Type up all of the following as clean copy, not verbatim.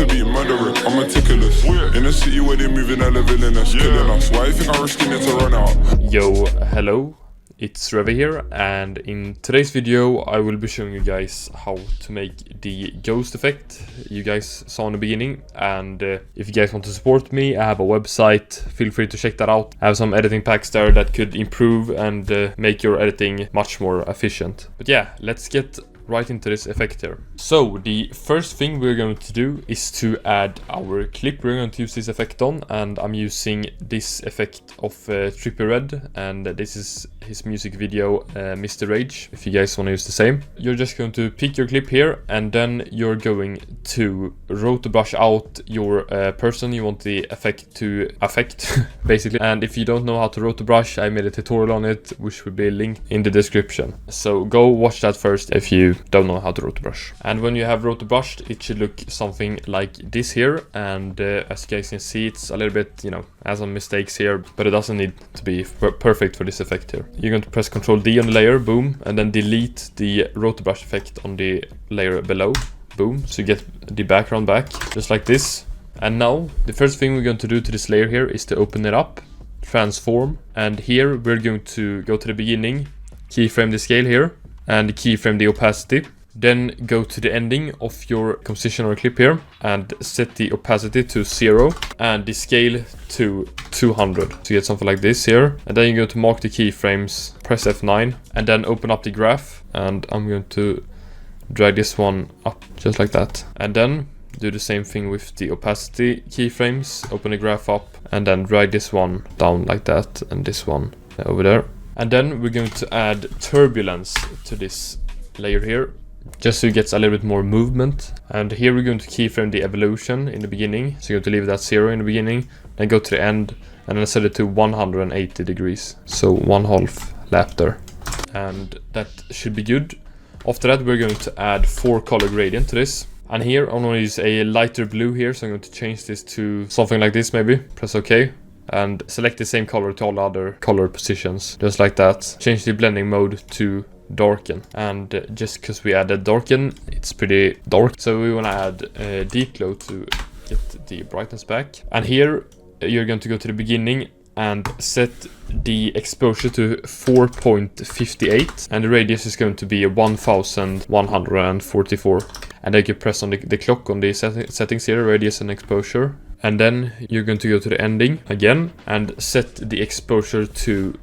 to be murdering, I'm meticulous. In a city where they're moving at a villainous, killing us. Why you think I'm risking it to run out? Yo, hello, it's Revy here, and in today's video I will be showing you guys how to make the ghost effect you guys saw in the beginning. And if you guys want to support me, I have a website, feel free to check that out. I have some editing packs there that could improve and make your editing much more efficient. But yeah, let's get right into this effect here. So the first thing we're going to do is to add our clip we're going to use this effect on, and I'm using this effect of Trippy Red, and this is his music video Mr. Rage, if you guys want to use the same. You're just going to pick your clip here, and then you're going to roto brush out your person you want the effect to affect basically. And if you don't know how to roto brush, I made a tutorial on it which will be linked in the description, so go watch that first if you don't know how to roto brush. And when you have roto brushed, it should look something like this here, and as you guys can see, it's a little bit, you know, has some mistakes here, but it doesn't need to be perfect for this effect here. You're going to press Ctrl D on the layer, boom, and then delete the roto brush effect on the layer below, boom, so you get the background back, just like this. And now, the first thing we're going to do to this layer here is to open it up, transform, and here we're going to go to the beginning, keyframe the scale here, and keyframe the opacity. Then go to the ending of your composition or clip here and set the opacity to 0 and the scale to 200 to get something like this here. And then you're going to mark the keyframes, press F9, and then open up the graph, and I'm going to drag this one up just like that. And then do the same thing with the opacity keyframes, open the graph up, and then drag this one down like that, and this one over there. And then we're going to add turbulence to this layer here, just so it gets a little bit more movement. And here we're going to keyframe the evolution in the beginning, so you're going to leave that 0 in the beginning, then go to the end, and then set it to 180 degrees, so 1/2 lap there. And that should be good. After that, we're going to add 4 color gradient to this. And here I'm going to use a lighter blue here, so I'm going to change this to something like this maybe. Press OK. And select the same color to all other color positions, just like that. Change the blending mode to darken, and just because we added darken, it's pretty dark, so we want to add deep glow to get the brightness back. And here you're going to go to the beginning and set the exposure to 4.58, and the radius is going to be 1144. And then you can press on the clock on the settings here, radius and exposure. And then you're going to go to the ending again and set the exposure to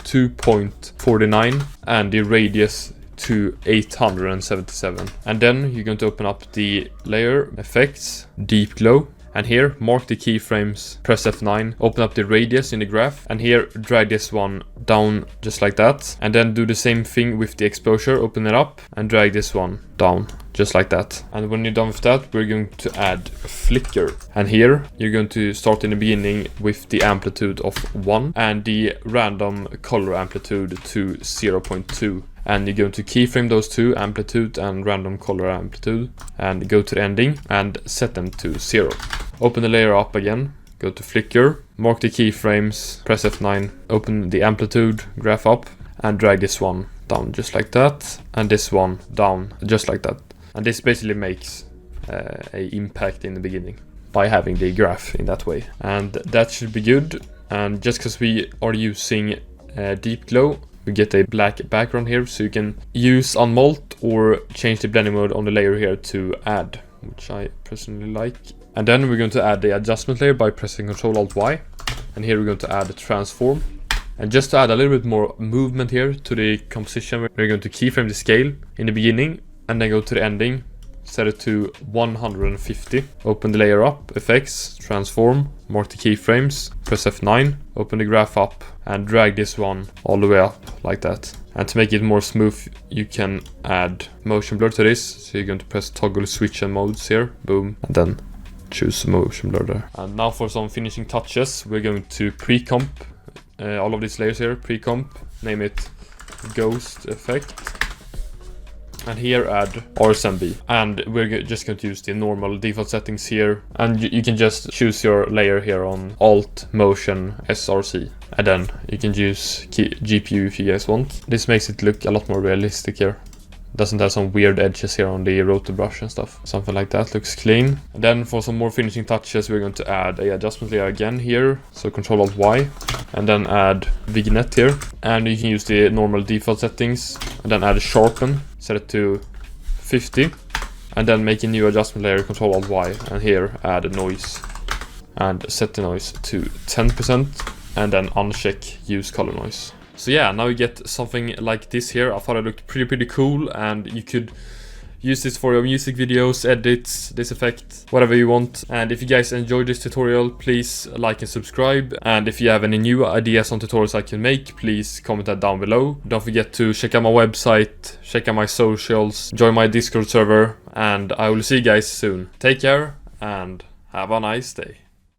2.49 and the radius to 877. And then you're going to open up the layer, effects, deep glow. And here, mark the keyframes, press F9, open up the radius in the graph, and here drag this one down just like that. And then do the same thing with the exposure, open it up, and drag this one down just like that. And when you're done with that, we're going to add flicker. And here, you're going to start in the beginning with the amplitude of 1 and the random color amplitude to 0.2. And you're going to keyframe those two, amplitude and random color amplitude, and go to the ending and set them to 0. Open the layer up again, go to flicker, mark the keyframes, press F9, open the amplitude, graph up, and drag this one down just like that, and this one down just like that. And this basically makes a impact in the beginning by having the graph in that way. And that should be good. And just because we are using deep glow, we get a black background here, so you can use unmult or change the blending mode on the layer here to add, which I personally like. And then we're going to add the adjustment layer by pressing Ctrl Alt Y. And here we're going to add a transform. And just to add a little bit more movement here to the composition, we're going to keyframe the scale in the beginning and then go to the ending, set it to 150. Open the layer up, effects, transform, mark the keyframes, press F9, open the graph up, and drag this one all the way up like that. And to make it more smooth, you can add motion blur to this. So you're going to press toggle switch and modes here, boom, and then choose motion blur there. And now for some finishing touches, we're going to pre-comp all of these layers here, pre-comp, name it ghost effect. And here add RSMB, and we're just going to use the normal default settings here, and you can just choose your layer here on Alt Motion SRC, and then you can use GPU if you guys want. This makes it look a lot more realistic here, doesn't have some weird edges here on the roto brush and stuff. Something like that looks clean. And then for some more finishing touches, we're going to add a adjustment layer again here. So Ctrl-Alt-Y, and then add vignette here. And you can use the normal default settings, and then add sharpen, set it to 50, and then make a new adjustment layer, Ctrl-Alt-Y, and here add a noise, and set the noise to 10%, and then uncheck use color noise. So yeah, now you get something like this here. I thought it looked pretty cool, and you could use this for your music videos, edits, this effect, whatever you want. And if you guys enjoyed this tutorial, please like and subscribe. And if you have any new ideas on tutorials I can make, please comment that down below. Don't forget to check out my website, check out my socials, join my Discord server, and I will see you guys soon. Take care and have a nice day.